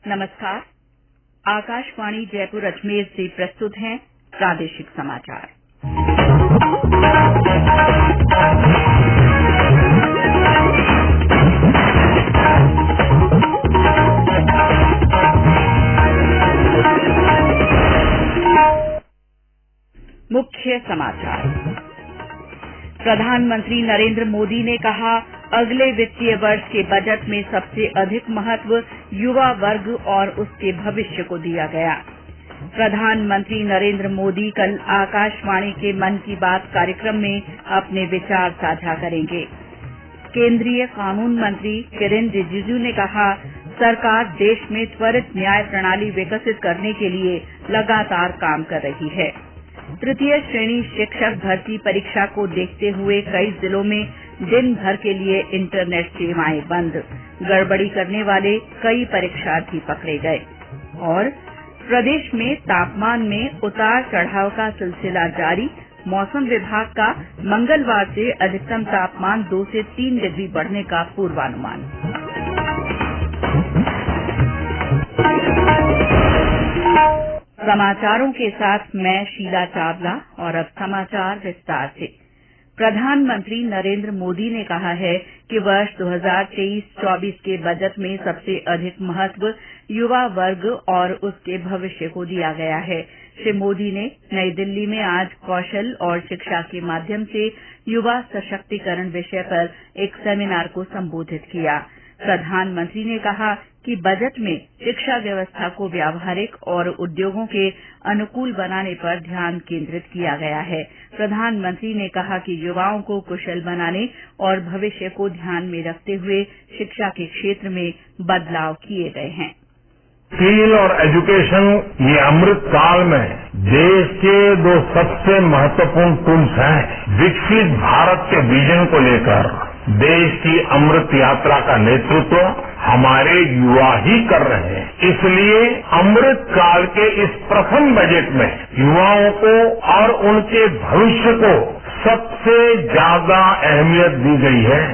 नमस्कार। आकाशवाणी जयपुर अजमेर से प्रस्तुत हैं प्रादेशिक समाचार। मुख्य समाचार। प्रधानमंत्री नरेंद्र मोदी ने कहा, अगले वित्तीय वर्ष के बजट में सबसे अधिक महत्व युवा वर्ग और उसके भविष्य को दिया गया। प्रधानमंत्री नरेंद्र मोदी कल आकाशवाणी के मन की बात कार्यक्रम में अपने विचार साझा करेंगे। केंद्रीय कानून मंत्री किरेन रिजिजू ने कहा, सरकार देश में त्वरित न्याय प्रणाली विकसित करने के लिए लगातार काम कर रही है। तृतीय श्रेणी शिक्षक भर्ती परीक्षा को देखते हुए कई जिलों में दिन भर के लिए इंटरनेट सेवाएं बंद। गड़बड़ी करने वाले कई परीक्षार्थी पकड़े गए। और प्रदेश में तापमान में उतार चढ़ाव का सिलसिला जारी। मौसम विभाग का मंगलवार से अधिकतम तापमान 2 से 3 डिग्री बढ़ने का पूर्वानुमान। समाचारों के साथ मैं शीला चावला और अब समाचार विस्तार से। प्रधानमंत्री नरेंद्र मोदी ने कहा है कि वर्ष 2023-24 के बजट में सबसे अधिक महत्व युवा वर्ग और उसके भविष्य को दिया गया है। श्री मोदी ने नई दिल्ली में आज कौशल और शिक्षा के माध्यम से युवा सशक्तिकरण विषय पर एक सेमिनार को संबोधित किया। प्रधानमंत्री ने कहा कि बजट में शिक्षा व्यवस्था को व्यावहारिक और उद्योगों के अनुकूल बनाने पर ध्यान केंद्रित किया गया है। प्रधानमंत्री ने कहा कि युवाओं को कुशल बनाने और भविष्य को ध्यान में रखते हुए शिक्षा के क्षेत्र में बदलाव किए गए हैं। स्किल और एजुकेशन ये अमृत काल में देश के 2 सबसे महत्वपूर्ण टूल्स हैं। विकसित भारत के विजन को लेकर देश की अमृत यात्रा का नेतृत्व हमारे युवा ही कर रहे हैं। इसलिए अमृत काल के इस प्रथम बजट में युवाओं को और उनके भविष्य को सबसे ज्यादा अहमियत दी गई है।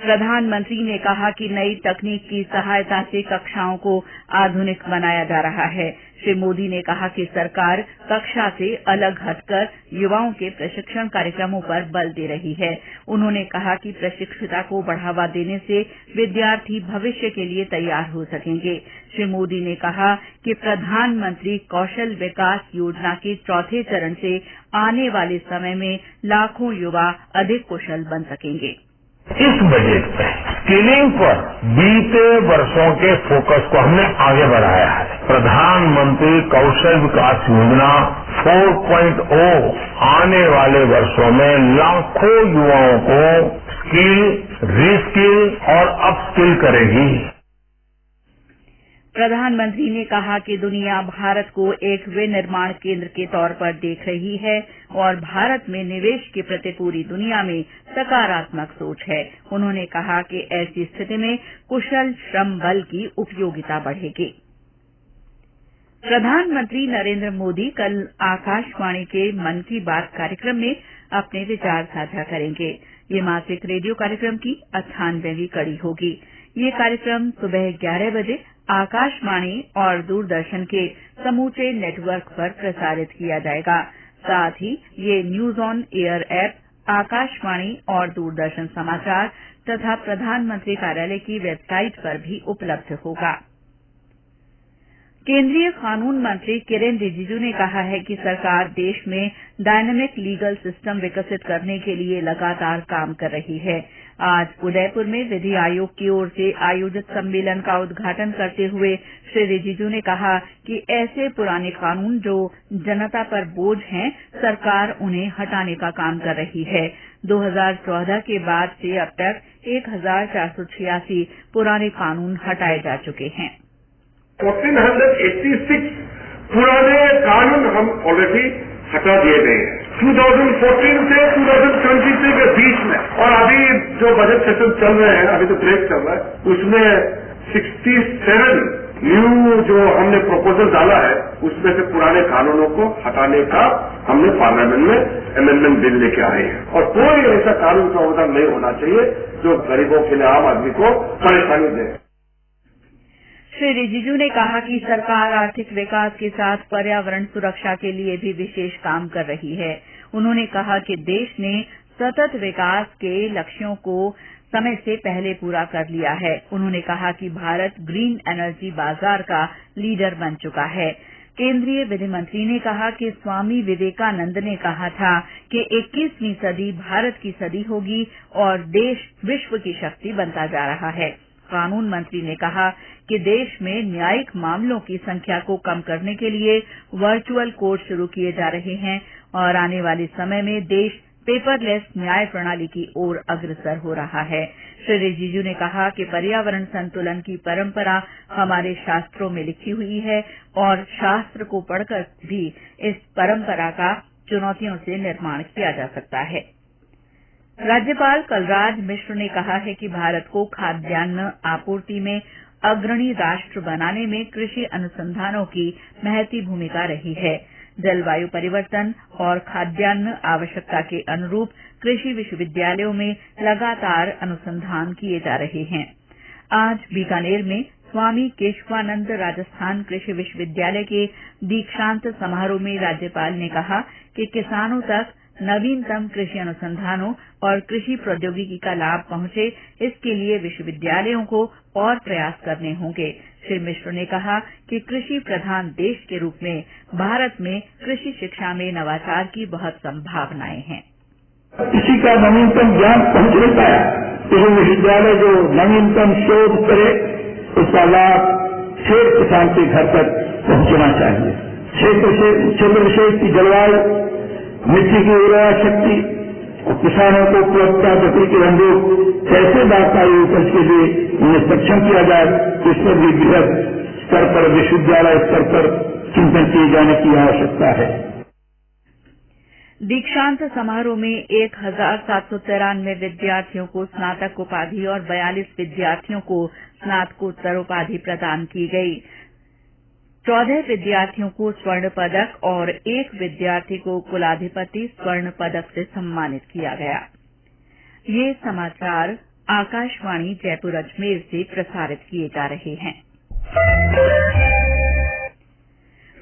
प्रधानमंत्री ने कहा कि नई तकनीक की सहायता से कक्षाओं को आधुनिक बनाया जा रहा है। श्री मोदी ने कहा कि सरकार कक्षा से अलग हटकर युवाओं के प्रशिक्षण कार्यक्रमों पर बल दे रही है। उन्होंने कहा कि प्रशिक्षुता को बढ़ावा देने से विद्यार्थी भविष्य के लिए तैयार हो सकेंगे। श्री मोदी ने कहा कि प्रधानमंत्री कौशल विकास योजना के चौथे चरण से आने वाले समय में लाखों युवा अधिक कुशल बन सकेंगे। इस बजट में स्किलिंग पर बीते वर्षों के फोकस को हमने आगे बढ़ाया है। प्रधानमंत्री कौशल विकास योजना 4.0 आने वाले वर्षों में लाखों युवाओं को स्किल, रीस्किल और अपस्किल करेगी। प्रधानमंत्री ने कहा कि दुनिया भारत को एक विनिर्माण केंद्र के तौर पर देख रही है और भारत में निवेश के प्रति पूरी दुनिया में सकारात्मक सोच है। उन्होंने कहा कि ऐसी स्थिति में कुशल श्रम बल की उपयोगिता बढ़ेगी। प्रधानमंत्री नरेंद्र मोदी कल आकाशवाणी के मन की बात कार्यक्रम में अपने विचार साझा करेंगे। ये मासिक रेडियो कार्यक्रम की 98वीं कड़ी होगी। ये कार्यक्रम सुबह 11 बजे आकाशवाणी और दूरदर्शन के समूचे नेटवर्क पर प्रसारित किया जाएगा। साथ ही ये news on air app, Akashvani और दूरदर्शन समाचार तथा प्रधानमंत्री कार्यालय की वेबसाइट पर भी उपलब्ध होगा। केंद्रीय कानून मंत्री किरेन रिजिजू ने कहा है कि सरकार देश में डायनेमिक लीगल सिस्टम विकसित करने के लिए लगातार काम कर रही है। आज उदयपुर में विधि आयोग की ओर से आयोजित सम्मेलन का उद्घाटन करते हुए श्री रिजिजू ने कहा कि ऐसे पुराने कानून जो जनता पर बोझ हैं, सरकार उन्हें हटाने का काम कर रही है। 2014 के बाद से अब तक 1486 पुराने कानून हटाए जा चुके हैं। 1486 पुराने कानून हम ऑलरेडी हटा दिए गए हैं। 2014 से 2023 के बीच में, और अभी जो बजट सेशन चल रहे हैं, अभी तो ब्रेक चल रहा है, उसमें 67 न्यू जो हमने प्रपोजल डाला है, उसमें से पुराने कानूनों को हटाने का हमने पार्लियामेंट में अमेंडमेंट बिल लेके आए हैं। और कोई ऐसा कानून प्रावधान नहीं होना चाहिए जो गरीबों के लिए, आम आदमी को परेशानी दे। श्री रिजिजू ने कहा कि सरकार आर्थिक विकास के साथ पर्यावरण सुरक्षा के लिए भी विशेष काम कर रही है। उन्होंने कहा कि देश ने सतत विकास के लक्ष्यों को समय से पहले पूरा कर लिया है। उन्होंने कहा कि भारत ग्रीन एनर्जी बाजार का लीडर बन चुका है। केंद्रीय विधि मंत्री ने कहा कि स्वामी विवेकानंद ने कहा था कि 21वीं सदी भारत की सदी होगी और देश विश्व की शक्ति बनता जा रहा है। कानून मंत्री ने कहा कि देश में न्यायिक मामलों की संख्या को कम करने के लिए वर्चुअल कोर्ट शुरू किए जा रहे हैं और आने वाले समय में देश पेपरलेस न्याय प्रणाली की ओर अग्रसर हो रहा है। श्री रिजिजू ने कहा कि पर्यावरण संतुलन की परंपरा हमारे शास्त्रों में लिखी हुई है और शास्त्र को पढ़कर भी इस परंपरा का चुनौतियों से निर्माण किया जा सकता है। राज्यपाल कलराज मिश्र ने कहा है कि भारत को खाद्यान्न आपूर्ति में अग्रणी राष्ट्र बनाने में कृषि अनुसंधानों की महती भूमिका रही है। जलवायु परिवर्तन और खाद्यान्न आवश्यकता के अनुरूप कृषि विश्वविद्यालयों में लगातार अनुसंधान किए जा रहे हैं। आज बीकानेर में स्वामी केशवानंद राजस्थान कृषि विश्वविद्यालय के दीक्षांत समारोह में राज्यपाल ने कहा कि किसानों तक नवीनतम कृषि अनुसंधानों और कृषि प्रौद्योगिकी का लाभ पहुंचे, इसके लिए विश्वविद्यालयों को और प्रयास करने होंगे। श्री मिश्र ने कहा कि कृषि प्रधान देश के रूप में भारत में कृषि शिक्षा में नवाचार की बहुत संभावनाएं हैं। कृषि का नवीनतम ज्ञान पहुंच नहीं पाया, कृषि विश्वविद्यालय जो नवीनतम शोध करे उसका लाभ छेद किसान के घर तक पहुंचना चाहिए। क्षेत्र विशेष की जलवायु, मिट्टी की उर्वरा शक्ति और किसानों को उपलब्धता गति के अनुरूप कैसे लाभकारी उपज के लिए उन्हें सक्षम किया जाए, इस पर भी बृहद स्तर पर विश्वविद्यालय स्तर पर चिंतन किए जाने की आवश्यकता है। दीक्षांत समारोह में 1793 विद्यार्थियों को स्नातक उपाधि और 42 विद्यार्थियों को स्नातकोत्तर उपाधि प्रदान की गई। 14 विद्यार्थियों को स्वर्ण पदक और 1 विद्यार्थी को कुलाधिपति स्वर्ण पदक से सम्मानित किया गया। ये समाचार आकाशवाणी जयपुर अजमेर से प्रसारित किए जा रहे हैं।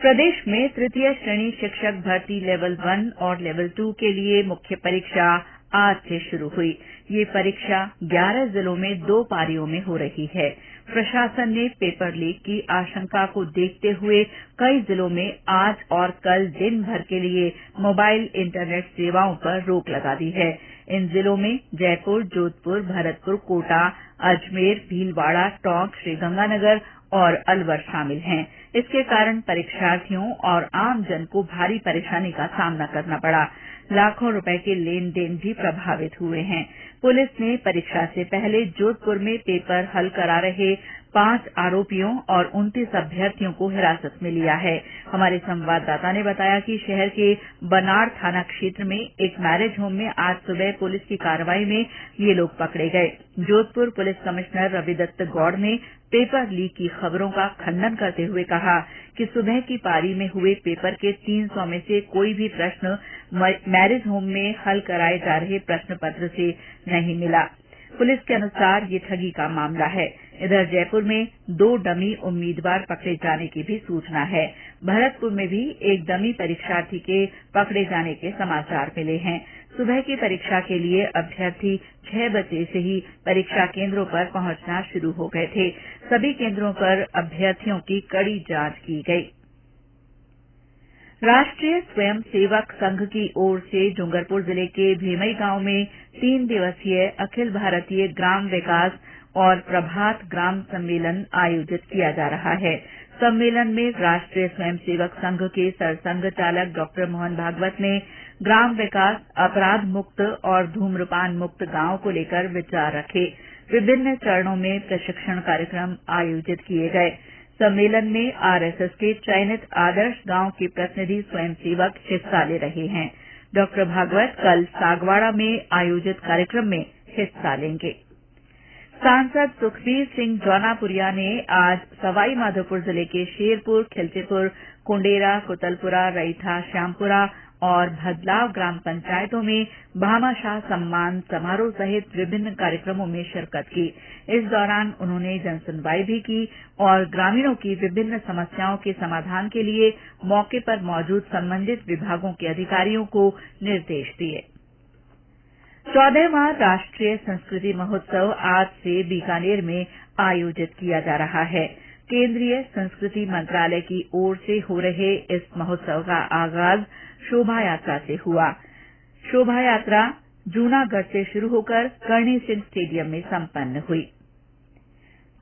प्रदेश में तृतीय श्रेणी शिक्षक भर्ती लेवल 1 और लेवल 2 के लिए मुख्य परीक्षा आज से शुरू हुई। ये परीक्षा 11 जिलों में 2 पारियों में हो रही है। प्रशासन ने पेपर लीक की आशंका को देखते हुए कई जिलों में आज और कल दिन भर के लिए मोबाइल इंटरनेट सेवाओं पर रोक लगा दी है। इन जिलों में जयपुर, जोधपुर, भरतपुर, कोटा, अजमेर, भीलवाड़ा, टोंक, श्रीगंगानगर और अलवर शामिल हैं। इसके कारण परीक्षार्थियों और आम जन को भारी परेशानी का सामना करना पड़ा। लाखों रुपए के लेन देन भी प्रभावित हुए हैं। पुलिस ने परीक्षा से पहले जोधपुर में पेपर हल करा रहे 5 आरोपियों और 29 अभ्यर्थियों को हिरासत में लिया है। हमारे संवाददाता ने बताया कि शहर के बनाड़ थाना क्षेत्र में एक मैरिज होम में आज सुबह पुलिस की कार्रवाई में ये लोग पकड़े गए। जोधपुर पुलिस कमिश्नर रविदत्त गौड़ ने पेपर लीक की खबरों का खंडन करते हुए कहा कि सुबह की पारी में हुए पेपर के 300 में से कोई भी प्रश्न मैरिज होम में हल कराए जा रहे प्रश्न पत्र से नहीं मिला। पुलिस के अनुसार ये ठगी का मामला है। इधर जयपुर में 2 डमी उम्मीदवार पकड़े जाने की भी सूचना है। भरतपुर में भी एक डमी परीक्षार्थी के पकड़े जाने के समाचार मिले हैं। सुबह की परीक्षा के लिए अभ्यर्थी 6 बजे से ही परीक्षा केंद्रों पर पहुंचना शुरू हो गए थे। सभी केंद्रों पर अभ्यर्थियों की कड़ी जांच की गई। राष्ट्रीय स्वयं सेवक संघ की ओर से डूंगरपुर जिले के भेमई गांव में 3 दिवसीय अखिल भारतीय ग्राम विकास और प्रभात ग्राम सम्मेलन आयोजित किया जा रहा है। सम्मेलन में राष्ट्रीय स्वयंसेवक संघ के सरसंघ चालक डॉक्टर मोहन भागवत ने ग्राम विकास, अपराध मुक्त और धूम्रपान मुक्त गांव को लेकर विचार रखे। विभिन्न चरणों में प्रशिक्षण कार्यक्रम आयोजित किए गए। सम्मेलन में आरएसएस के चयनित आदर्श गांव के प्रतिनिधि स्वयंसेवक हिस्सा ले रहे हैं। डॉक्टर भागवत कल सागवाड़ा में आयोजित कार्यक्रम में हिस्सा लेंगे। सांसद सुखबीर सिंह जौनापुरिया ने आज सवाई माधोपुर जिले के शेरपुर, खिलचीपुर, कुंडेरा, कुतलपुरा, रईथा, श्यामपुरा और भदलाव ग्राम पंचायतों में भामाशाह सम्मान समारोह सहित विभिन्न कार्यक्रमों में शिरकत की। इस दौरान उन्होंने जनसुनवाई भी की और ग्रामीणों की विभिन्न समस्याओं के समाधान के लिए मौके पर मौजूद संबंधित विभागों के अधिकारियों को निर्देश दिए। 14वां राष्ट्रीय संस्कृति महोत्सव आज से बीकानेर में आयोजित किया जा रहा है। केंद्रीय संस्कृति मंत्रालय की ओर से हो रहे इस महोत्सव का आगाज शोभा यात्रा से हुआ। शोभा यात्रा जूनागढ़ से शुरू होकर कर्णी सिंह स्टेडियम में संपन्न हुई।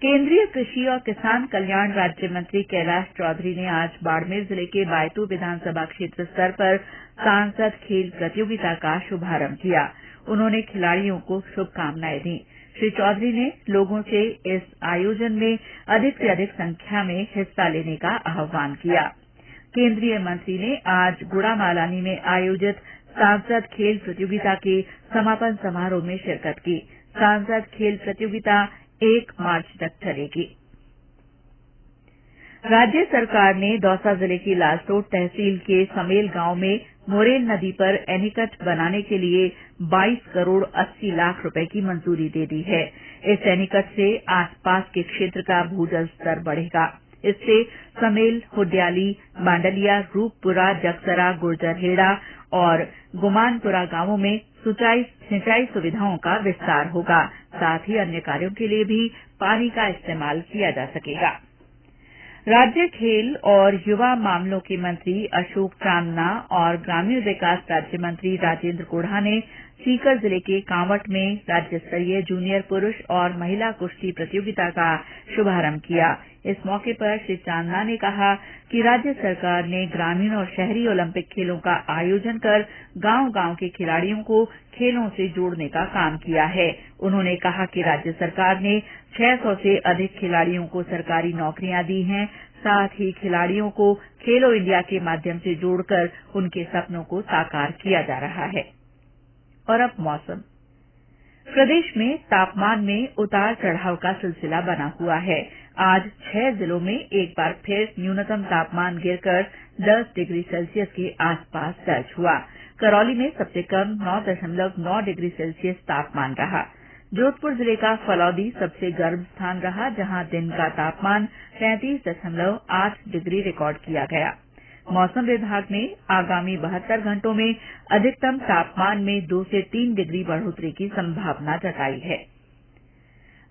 केंद्रीय कृषि और किसान कल्याण राज्य मंत्री कैलाश चौधरी ने आज बाड़मेर जिले के बायतू विधानसभा क्षेत्र स्तर पर सांसद खेल प्रतियोगिता का शुभारंभ किया। उन्होंने खिलाड़ियों को शुभकामनाएं दी। श्री चौधरी ने लोगों से इस आयोजन में अधिक से अधिक संख्या में हिस्सा लेने का आह्वान किया। केंद्रीय मंत्री ने आज गुड़ामालानी में आयोजित सांसद खेल प्रतियोगिता के समापन समारोह में शिरकत की। सांसद खेल प्रतियोगिता 1 मार्च तक चलेगी। राज्य सरकार ने दौसा जिले की लालसोट तहसील के समेल गांव में मोरेल नदी पर एनीकट बनाने के लिए 22 करोड़ 80 लाख रुपए की मंजूरी दे दी है। इस एनीकट से आसपास के क्षेत्र का भूजल स्तर बढ़ेगा। इससे समेल, हुड्याली, मांडलिया, रूपपुरा, जगसरा, गुर्जरहेड़ा और गुमानपुरा गांवों में सिंचाई सुविधाओं का विस्तार होगा। साथ ही अन्य कार्यों के लिए भी पानी का इस्तेमाल किया जा सकेगा। राज्य खेल और युवा मामलों के मंत्री अशोक चांदना और ग्रामीण विकास राज्य मंत्री राजेंद्र कोढ़ा ने सीकर जिले के कांवट में राज्य स्तरीय जूनियर पुरूष और महिला कुश्ती प्रतियोगिता का शुभारंभ किया। इस मौके पर श्री चांदना ने कहा कि राज्य सरकार ने ग्रामीण और शहरी ओलंपिक खेलों का आयोजन कर गांव-गांव के खिलाड़ियों को खेलों से जोड़ने का काम किया है। उन्होंने कहा कि राज्य सरकार ने 600 से अधिक खिलाड़ियों को सरकारी नौकरियां दी हैं। साथ ही खिलाड़ियों को खेलो इंडिया के माध्यम से जोड़कर उनके सपनों को साकार किया जा रहा है। और अब मौसम। प्रदेश में तापमान में उतार चढ़ाव का सिलसिला बना हुआ है। आज 6 जिलों में एक बार फिर न्यूनतम तापमान गिरकर 10 डिग्री सेल्सियस के आसपास दर्ज हुआ। करौली में सबसे कम 9.9 डिग्री सेल्सियस तापमान रहा। जोधपुर जिले का फलौदी सबसे गर्म स्थान रहा, जहां दिन का तापमान 33.8 डिग्री रिकॉर्ड किया गया। मौसम विभाग ने आगामी 72 घंटों में अधिकतम तापमान में 2 से 3 डिग्री बढ़ोतरी की संभावना जताई है।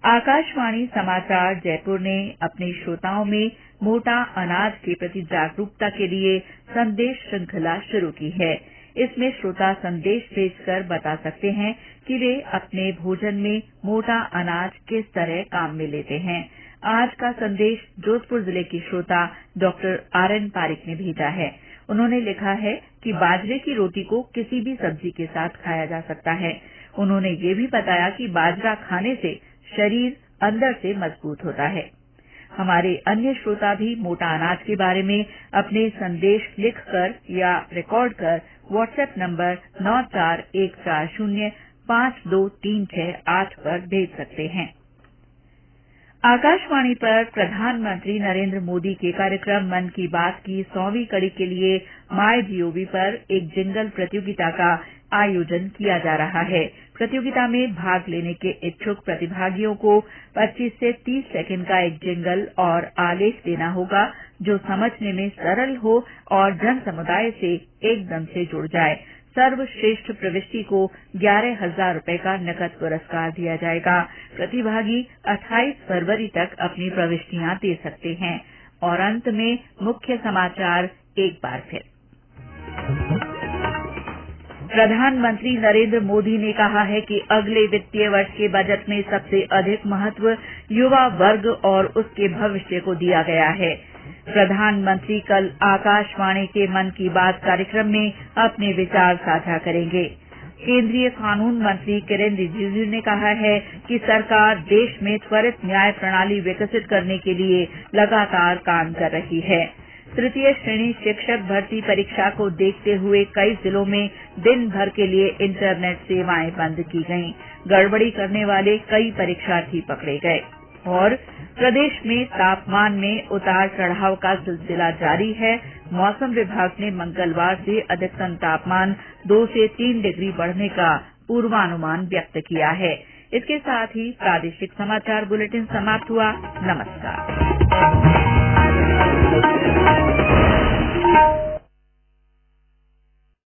आकाशवाणी समाचार जयपुर ने अपने श्रोताओं में मोटा अनाज के प्रति जागरूकता के लिए संदेश श्रृंखला शुरू की है। इसमें श्रोता संदेश भेजकर बता सकते हैं कि वे अपने भोजन में मोटा अनाज किस तरह काम में लेते हैं। आज का संदेश जोधपुर जिले की श्रोता डॉक्टर आरएन पारिक ने भेजा है। उन्होंने लिखा है कि बाजरे की रोटी को किसी भी सब्जी के साथ खाया जा सकता है। उन्होंने ये भी बताया कि बाजरा खाने से शरीर अंदर से मजबूत होता है। हमारे अन्य श्रोता भी मोटा अनाज के बारे में अपने संदेश लिखकर या रिकॉर्ड कर व्हाट्सएप नंबर 9414052368 पर भेज सकते हैं। आकाशवाणी पर प्रधानमंत्री नरेंद्र मोदी के कार्यक्रम मन की बात की 100वीं कड़ी के लिए माईजीओवी पर एक जिंगल प्रतियोगिता का आयोजन किया जा रहा है। प्रतियोगिता में भाग लेने के इच्छुक प्रतिभागियों को 25 से 30 सेकंड का एक जिंगल और आलेख देना होगा, जो समझने में सरल हो और जन समुदाय से एकदम से जुड़ जाए। सर्वश्रेष्ठ प्रविष्टि को 11,000 रुपए का नकद पुरस्कार दिया जाएगा। प्रतिभागी 28 फरवरी तक अपनी प्रविष्टियां दे सकते हैं। और अंत में मुख्य समाचार एक बार फिर। प्रधानमंत्री नरेंद्र मोदी ने कहा है कि अगले वित्तीय वर्ष के बजट में सबसे अधिक महत्व युवा वर्ग और उसके भविष्य को दिया गया है। प्रधानमंत्री कल आकाशवाणी के मन की बात कार्यक्रम में अपने विचार साझा करेंगे। केंद्रीय कानून मंत्री किरेन रिजिजू ने कहा है कि सरकार देश में त्वरित न्याय प्रणाली विकसित करने के लिए लगातार काम कर रही है। तृतीय श्रेणी शिक्षक भर्ती परीक्षा को देखते हुए कई जिलों में दिन भर के लिए इंटरनेट सेवाएं बंद की गईं। गड़बड़ी करने वाले कई परीक्षार्थी पकड़े गए। और प्रदेश में तापमान में उतार चढ़ाव का सिलसिला जारी है। मौसम विभाग ने मंगलवार से अधिकतम तापमान 2 से 3 डिग्री बढ़ने का पूर्वानुमान व्यक्त किया है। इसके साथ ही प्रादेशिक समाचार बुलेटिन समाप्त हुआ। नमस्कार।